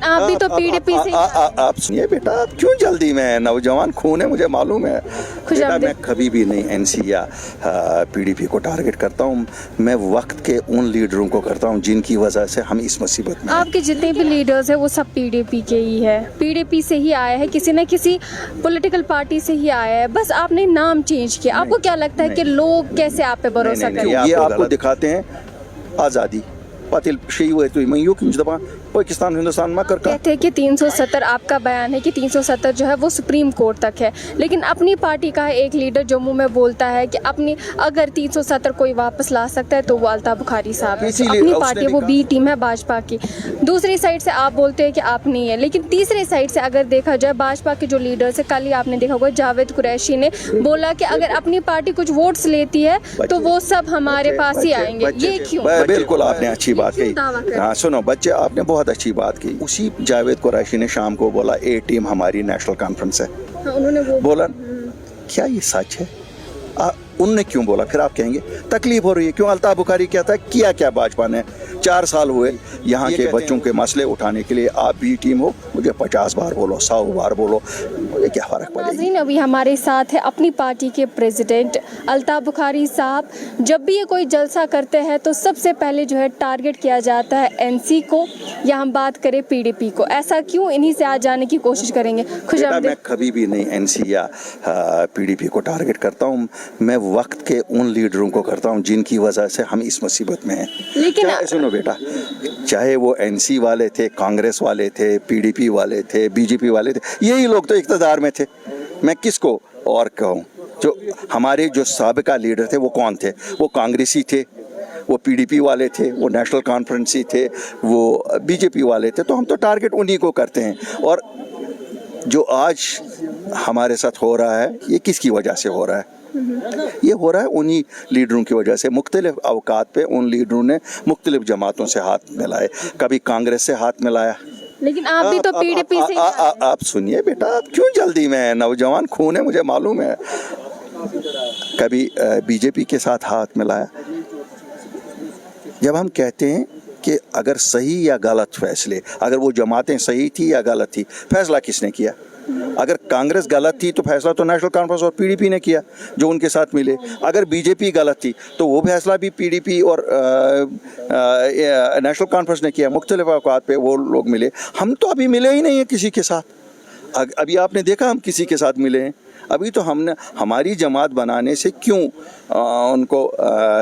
आप भी तो पीडीपी से। आप सुनिए बेटा, आप क्यों जल्दी में, नौजवान खून है, मुझे मालूम है बेटा। मैं कभी भी नहीं एनसी या पीडीपी को टारगेट करता हूँ। मैं वक्त के उन लीडरों को करता हूँ जिनकी वजह से हम इस मुसीबत में। आपके जितने भी लीडर्स हैं वो सब पीडीपी के ही है, पीडीपी से ही आया है, किसी न किसी पॉलिटिकल पार्टी से ही आया है, बस आपने नाम चेंज किया। आपको क्या लगता है कि लोग कैसे आप पे भरोसा करें? ये आपको दिखाते हैं आज़ादी पातिल शही हुए तो मैं यूँ क्यों दबा पाकिस्तान हिंदुस्तान में कर कहते हैं कि 370, आपका बयान है कि 370 जो है वो सुप्रीम कोर्ट तक है, लेकिन अपनी पार्टी का एक लीडर जम्मू में बोलता है कि अपनी अगर 370 कोई वापस ला सकता है तो वो अल्ताफ बुखारी साहब है। अपनी पार्टी वो बी टीम है भाजपा की। दूसरी साइड से आप बोलते हैं कि आप नहीं है, लेकिन तीसरी साइड से अगर देखा जाए भाजपा के जो लीडर्स है, कल ही आपने देखा होगा जावेद कुरैशी ने बोला कि अगर अपनी पार्टी कुछ वोट्स लेती है तो वो सब हमारे पास ही आएंगे। ये क्यों? बिल्कुल आपने अच्छी बात कही। हाँ सुनो बच्चे, आपने बहुत अच्छी बात की। उसी जावेद कुरैशी ने शाम को बोला ए टीम हमारी नेशनल कॉन्फ्रेंस है। हाँ, उन्होंने वो बोला। क्या ये सच है? उनने क्यों बोला? फिर आप कहेंगे तकलीफ हो रही है। क्यों? अल्ताफ बुखारी क्या था, किया क्या भाजपा ने? 4 साल हुए यहाँ के बच्चों के मसले उठाने के लिए। आप भी टीम हो, मुझे 50 बार बोलो, 100 बार बोलो, मुझे क्या फ़र्क पड़ेगा। नाज़रीन, अभी हमारे साथ है अपनी पार्टी के प्रेसिडेंट अल्ताफ बुखारी साहब। जब भी ये कोई जलसा करते हैं तो सबसे पहले जो है टारगेट किया जाता है एनसी को, या हम बात करें पीडीपी को। ऐसा क्यों? इन्हीं से आज जाने की कोशिश करेंगे। मैं कभी भी नहीं एनसी या पीडीपी को टारगेट करता हूँ। मैं वक्त के उन लीडरों को करता हूँ जिनकी वजह से हम इस मुसीबत में हैं। लेकिन सुनो बेटा, चाहे वो एनसी वाले थे, कांग्रेस वाले थे, पीडीपी वाले थे, बीजेपी वाले थे, यही लोग तो इक़्तिदार में थे। मैं किसको और कहूँ? जो हमारे जो साबिका लीडर थे वो कौन थे? वो कांग्रेसी थे, वो पीडीपी वाले थे, वो नेशनल कॉन्फ्रेंसी थे, वो बीजेपी वाले थे। तो हम तो टारगेट उन्हीं को करते हैं। और जो आज हमारे साथ हो रहा है ये किसकी वजह से हो रहा है? ये हो रहा है उन्हीं लीडरों की वजह से। मुख्तलिफ अवकात पे उन लीडरों ने मुख्तलिफ जमातों से हाथ मिलाए, कभी कांग्रेस से हाथ मिलाया। लेकिन आप भी तो पीडीपी से। आप सुनिए बेटा, आप क्यों जल्दी में, नौजवान खून है, मुझे मालूम है। कभी बीजेपी के साथ हाथ मिलाया। जब हम कहते हैं कि अगर सही या गलत फैसले, अगर वो जमातें सही थी या गलत थी, फैसला किसने किया? अगर कांग्रेस गलत थी तो फैसला तो नेशनल कॉन्फ्रेंस और पीडीपी ने किया जो उनके साथ मिले। अगर बीजेपी गलत थी तो वो फैसला भी पीडीपी और नेशनल कॉन्फ्रेंस ने किया। मुख्तलिफ अवकात पे वो लोग मिले। हम तो अभी मिले ही नहीं हैं किसी के साथ। अभी आपने देखा हम किसी के साथ मिले हैं? अभी तो हमने हमारी जमात बनाने से क्यों उनको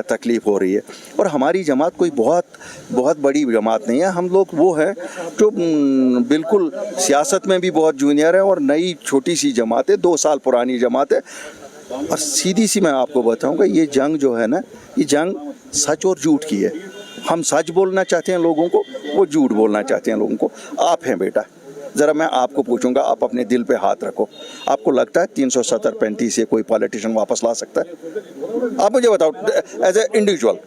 तकलीफ़ हो रही है? और हमारी जमात कोई बहुत बड़ी जमात नहीं है। हम लोग वो हैं जो बिल्कुल सियासत में भी बहुत जूनियर है और नई छोटी सी जमात है, 2 साल पुरानी जमात है। और सीधी सी मैं आपको बताऊंगा, ये जंग जो है ना, ये जंग सच और झूठ की है। हम सच बोलना चाहते हैं लोगों को, वो झूठ बोलना चाहते हैं लोगों को। आप हैं बेटा, ज़रा मैं आपको पूछूंगा, आप अपने दिल पे हाथ रखो। आपको लगता है 370-35 से कोई पॉलिटिशियन वापस ला सकता है? आप मुझे बताओ, एज ए इंडिविजुअल,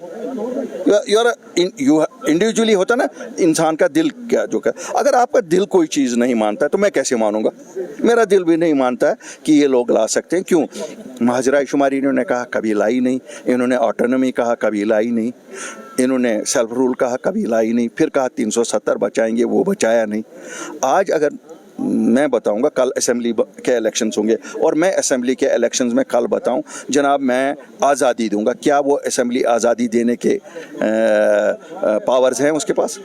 इंडिविजुअली होता ना इंसान का दिल क्या जो क्या। अगर आपका दिल कोई चीज़ नहीं मानता है तो मैं कैसे मानूंगा? मेरा दिल भी नहीं मानता है कि ये लोग ला सकते हैं। क्यों? महाजरा शुमारी इन्होंने कहा, कभी लाई नहीं। इन्होंने ऑटोनॉमी कहा, कभी लाई नहीं। इन्होंने सेल्फ रूल कहा, कभी लाई नहीं। फिर कहा 370 बचाएंगे, वो बचाया नहीं। आज अगर मैं बताऊंगा, कल असेंबली के इलेक्शंस होंगे और मैं असेंबली के इलेक्शंस में कल बताऊं जनाब मैं आज़ादी दूंगा, क्या वो असेंबली आज़ादी देने के पावर्स हैं उसके पास?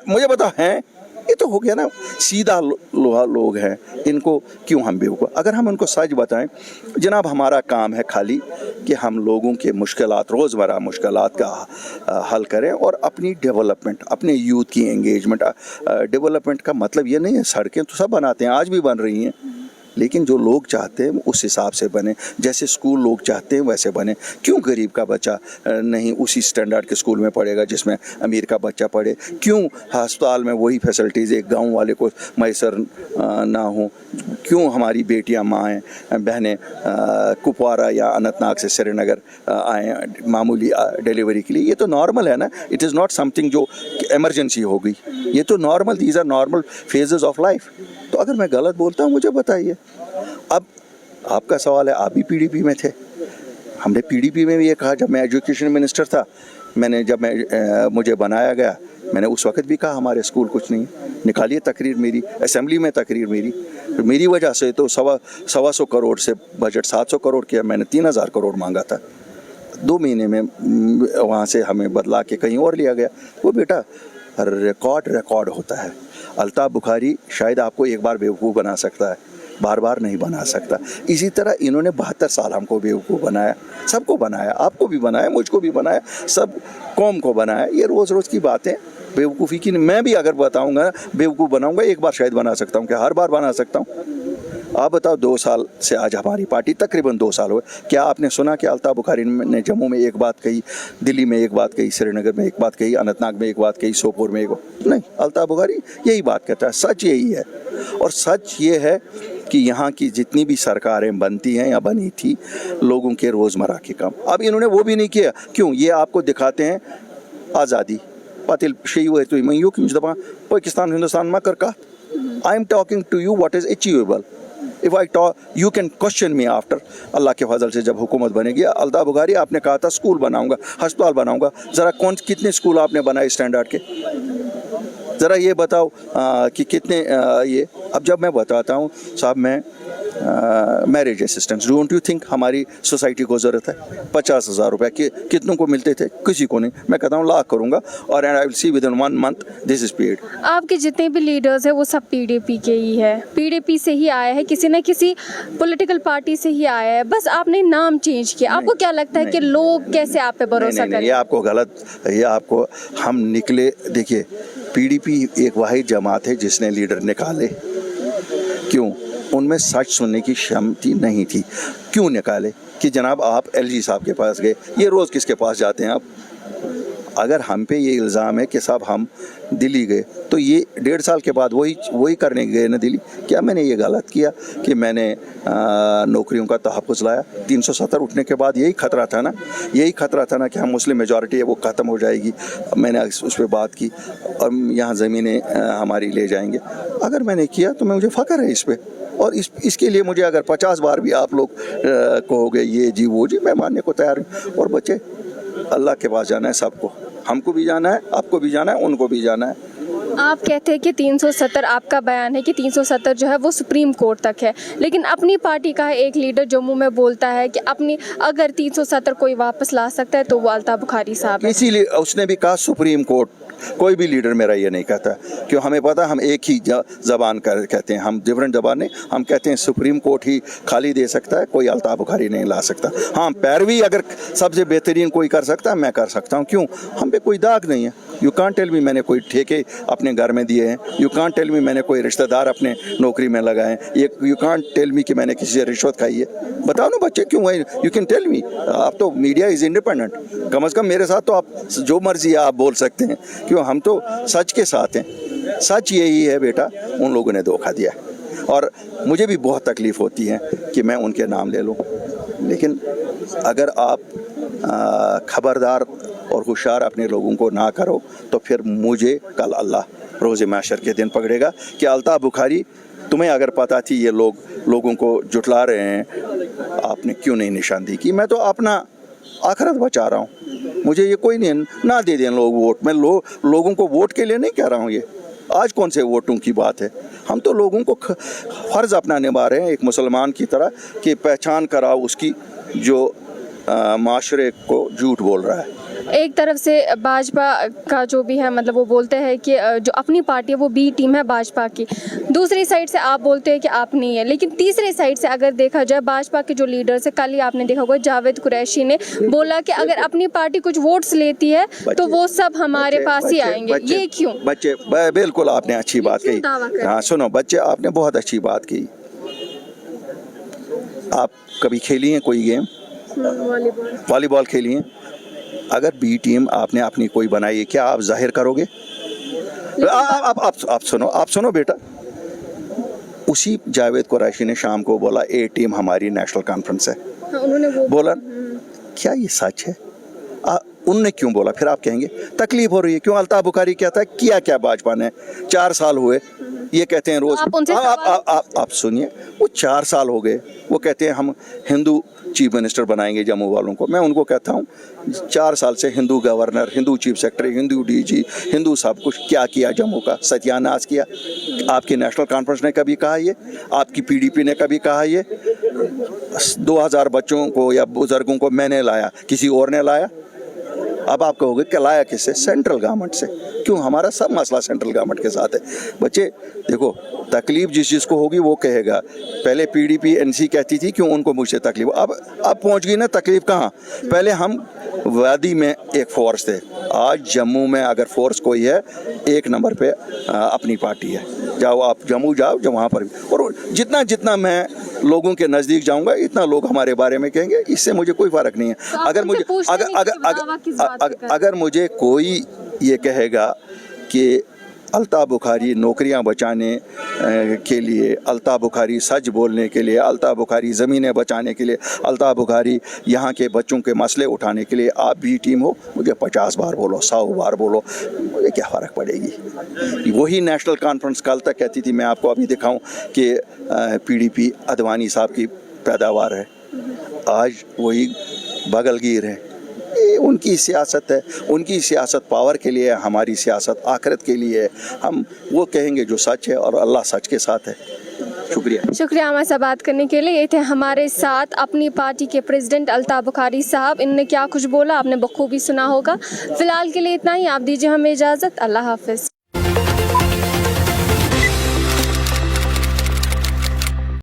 मुझे बताओ, हैं? ये तो हो गया ना, सीधा लोग हैं। इनको क्यों हम बेवकूफ़? अगर हम उनको सच बताएं, जनाब हमारा काम है खाली कि हम लोगों के मुश्किलात, रोज़मर्रा मुश्किलात का हल करें और अपनी डेवलपमेंट, अपने यूथ की एंगेजमेंट। डेवलपमेंट का मतलब ये नहीं है सड़कें तो सब बनाते हैं, आज भी बन रही हैं, लेकिन जो लोग चाहते हैं उस हिसाब से बने। जैसे स्कूल लोग चाहते हैं वैसे बने। क्यों गरीब का बच्चा नहीं उसी स्टैंडर्ड के स्कूल में पढ़ेगा जिसमें अमीर का बच्चा पढ़े? क्यों अस्पताल में वही फैसिलिटीज़ एक गांव वाले को मैसर ना हो? क्यों हमारी बेटियां, माएँ, बहनें कुपवारा या अनंतनाग से श्रीनगर आएँ मामूली डिलीवरी के लिए? ये तो नॉर्मल है ना। इट इज़ नॉट समथिंग जो एमरजेंसी हो गई। ये तो normal, these are normal phases of life. तो अगर मैं गलत बोलता हूँ मुझे बताइए। अब आपका सवाल है, आप भी पीडीपी में थे। हमने पीडीपी में भी ये कहा, जब मैं एजुकेशन मिनिस्टर था, जब मुझे बनाया गया, मैंने उस वक्त भी कहा हमारे स्कूल कुछ नहीं। निकालिए तकरीर मेरी, असेंबली में तकरीर मेरी वजह से तो 125 करोड़ से बजट 700 करोड़ किया, मैंने 3000 करोड़ मांगा था, 2 महीने में वहाँ से हमें बदला के कहीं और लिया गया। वो बेटा रिकॉर्ड होता है। अल्ताफ़ बुखारी शायद आपको एक बार बेवकूफ़ बना सकता है, बार बार नहीं बना सकता। इसी तरह इन्होंने 72 साल हमको बेवकूफ़ बनाया, सबको बनाया, आपको भी बनाया, मुझको भी बनाया, सब कौम को बनाया। ये रोज़ की बातें बेवकूफ़ी की। मैं भी अगर बताऊंगा बेवकूफ़ बनाऊंगा, एक बार शायद बना सकता हूँ, क्या हर बार बना सकता हूँ? आप बताओ, 2 साल से आज हमारी पार्टी तकरीबन 2 साल हुए, क्या आपने सुना कि अल्ताफ़ बुखारी ने जम्मू में एक बात कही, दिल्ली में एक बात कही, श्रीनगर में एक बात कही, अनंतनाग में एक बात कही, सोपोर में एक बात? नहीं, अल्ताफ़ बुखारी यही बात कहता है, सच यही है। और सच ये है कि यहाँ की जितनी भी सरकारें बनती हैं या बनी थी, लोगों के रोज़मर्रा के काम, अब इन्होंने वो भी नहीं किया। क्यों? ये आपको दिखाते हैं आज़ादी पातिल शही हुए तो मैं यू कि दफ़ा पाकिस्तान हिंदुस्तान में कर I am talking to you what is achievable. If I talk you can question me after. अल्लाह के फजल से जब हुकूमत बनेगी, अल्ताफ़ बुखारी आपने कहा था स्कूल बनाऊंगा, अस्पताल बनाऊंगा, ज़रा कितने स्कूल आपने बनाए स्टैंडर्ड के? ज़रा ये बताओ कि कितने ये। अब जब मैं बताता हूँ साहब, मैं marriage assistance, don't you think हमारी सोसाइटी को ज़रूरत है? 50,000 रुपये कितनों को मिलते थे? किसी को नहीं। मैं कहता हूँ लाख करूँगा और I will see with in 1 month this is paid. आपके जितने भी लीडर्स हैं वो सब पीडीपी के ही है, पीडीपी से ही आया है, किसी न किसी पॉलिटिकल पार्टी से ही आया है, बस आपने नाम चेंज किया। आपको क्या लगता है कि लोग कैसे आप पे भरोसा करें? ये आपको गलत, ये आपको हम निकले। देखिए, पीडीपी एक वाहिद जमात है जिसने लीडर निकाले। क्यों? उनमें सच सुनने की क्षमता नहीं थी। क्यों निकाले? कि जनाब आप एलजी साहब के पास गए, ये रोज़ किसके पास जाते हैं आप? अगर हम पे ये इल्ज़ाम है कि साहब हम दिल्ली गए, तो ये 1.5 साल के बाद वही करने गए ना दिल्ली। क्या मैंने ये गलत किया कि मैंने नौकरियों का तहफ़्फ़ुज़ लाया? 370 उठने के बाद यही ख़तरा था ना कि हम मुस्लिम मेजॉरिटी है वो ख़त्म हो जाएगी। मैंने उस पर बात की और यहाँ ज़मीनें हमारी ले जाएंगे। अगर मैंने किया तो मुझे फ़ख्र है इस पर, और इसके लिए मुझे अगर 50 बार भी आप लोग कहोगे ये जी वो जी, मैं मानने को तैयार हूँ। और बच्चे, अल्लाह के पास जाना है सबको, हमको भी जाना है, आपको भी जाना है, उनको भी जाना है। आप कहते हैं कि 370, आपका बयान है कि 370 जो है वो सुप्रीम कोर्ट तक है, लेकिन अपनी पार्टी का एक लीडर जम्मू में बोलता है कि अगर 370 कोई वापस ला सकता है तो वो अल्ताफ़ बुखारी साहब है। इसीलिए उसने भी कहा सुप्रीम कोर्ट। कोई भी लीडर मेरा ये नहीं कहता, क्यों? हमें पता, हम एक ही ज़बान कहते हैं, हम डिफरेंट ज़बान नहीं, हम कहते हैं सुप्रीम कोर्ट ही खाली दे सकता है, कोई अल्ताफ़ बुखारी नहीं ला सकता। हाँ, पैरवी अगर सबसे बेहतरीन कोई कर सकता है, मैं कर सकता हूँ। क्यों? हम पे कोई दाग नहीं है। यू कांट टेल मी मैंने कोई ठेके अपने घर में दिए हैं। यू कांट टेल मी मैंने कोई रिश्तेदार अपने नौकरी में लगाए हैं। यू कांट टेल मी कि मैंने किसी से रिश्वत खाई है। बताओ ना बच्चे, क्यों है? You can tell me. आप तो मीडिया इज़ इंडिपेंडेंट, कम से कम मेरे साथ तो आप जो मर्जी है आप बोल सकते हैं। क्यों? हम तो सच के साथ हैं। सच यही है बेटा, उन लोगों ने धोखा दिया और मुझे भी बहुत तकलीफ़ होती है कि मैं उनके नाम ले लूँ, लेकिन अगर आप खबरदार और होशियार अपने लोगों को ना करो तो फिर मुझे कल अल्लाह रोज़े महशर के दिन पकड़ेगा कि अल्ताफ़ बुखारी, तुम्हें अगर पता थी ये लोगों को जुटला रहे हैं, आपने क्यों नहीं निशानदेही की? मैं तो अपना आखिरत बचा रहा हूँ। मुझे ये कोई नहीं, ना दे दें लोग वोट। मैं लोगों को वोट के लिए नहीं कह रहा हूँ। ये आज कौन से वोटों की बात है? हम तो लोगों को फ़र्ज़ अपना निभा रहे हैं एक मुसलमान की तरह कि पहचान कराओ उसकी जो माशरे को झूठ बोल रहा है। एक तरफ से भाजपा का जो भी है, मतलब वो बोलते हैं कि जो अपनी पार्टी है वो बी टीम है भाजपा की, दूसरी साइड से आप बोलते हैं कि आप नहीं है, लेकिन तीसरी साइड से अगर देखा जाए भाजपा के जो लीडर्स है, कल ही आपने देखा होगा जावेद कुरैशी ने बोला कि अगर अपनी पार्टी कुछ वोट्स लेती है तो वो सब हमारे पास ही आएंगे। ये क्यों? बच्चे, बिल्कुल आपने अच्छी बात कही। हाँ सुनो बच्चे, आपने बहुत अच्छी बात की। आप कभी खेली हैं कोई गेम? वॉलीबॉल खेली हैं? अगर बी टीम आपने अपनी कोई बनाई है, क्या आप जाहिर करोगे? आप सुनो बेटा, उसी जावेद कुरैशी ने शाम को बोला ए टीम हमारी नेशनल कॉन्फ्रेंस है। उन्होंने वो बोला। क्या ये सच है? उनने क्यों बोला? फिर आप कहेंगे तकलीफ हो रही है। क्यों? अल्ताफ़ बुखारी क्या था, किया क्या भाजपा ने? 4 साल हुए, ये कहते हैं रोज आप उनसे आप सुनिए, वो 4 साल हो गए, वो कहते हैं हम हिंदू चीफ मिनिस्टर बनाएंगे जम्मू वालों को। मैं उनको कहता हूँ 4 साल से Hindu governor, Hindu chief secretary, Hindu DG, Hindu सब कुछ क्या किया जम्मू का? सत्यानाश किया। आपकी नेशनल कॉन्फ्रेंस ने कभी कहा ये? आपकी पीडीपी ने कभी कहा ये? 2000 बच्चों को या बुजुर्गों को मैंने लाया, किसी और ने लाया? अब आप कहोगे कि लाया किससे? सेंट्रल गवर्नमेंट से। क्यों? हमारा सब मसला सेंट्रल गवर्नमेंट के साथ है। बच्चे देखो, तकलीफ जिस जिसको होगी वो कहेगा। पहले पीडीपी एनसी कहती थी क्यों उनको मुझसे तकलीफ, अब पहुंच गई ना तकलीफ कहाँ? पहले हम वादी में एक फोर्स थे, आज जम्मू में अगर फोर्स कोई है 1 नंबर पे अपनी पार्टी है। जाओ आप जम्मू जाओ, जो वहाँ पर भी, और जितना जितना मैं लोगों के नज़दीक जाऊंगा इतना लोग हमारे बारे में कहेंगे, इससे मुझे कोई फ़र्क नहीं है। अगर मुझे कोई ये कहेगा कि अल्ताफ़ बुखारी नौकरियां बचाने के लिए, अल्ताफ़ बुखारी सच बोलने के लिए, अल्ताफ़ बुखारी ज़मीनें बचाने के लिए, अल्ताफ़ बुखारी यहाँ के बच्चों के मसले उठाने के लिए आप भी टीम हो, मुझे 50 बार बोलो, 100 बार बोलो, मुझे क्या फ़र्क पड़ेगी? वही नेशनल कॉन्फ्रेंस कल तक कहती थी, मैं आपको अभी दिखाऊं कि पीडीपी अडवाणी साहब की पैदावार है, आज वही बगलगीर है। ये उनकी सियासत है, उनकी सियासत पावर के लिए है, हमारी सियासत आखिरत के लिए है। हम वो कहेंगे जो सच है और अल्लाह सच के साथ है। शुक्रिया हमारे साथ बात करने के लिए। ये थे हमारे साथ अपनी पार्टी के प्रेसिडेंट अल्ताफ़ बुखारी साहब। इनने क्या कुछ बोला आपने बखूबी सुना होगा। फिलहाल के लिए इतना ही, आप दीजिए हमें इजाज़त। अल्लाह हाफिज़।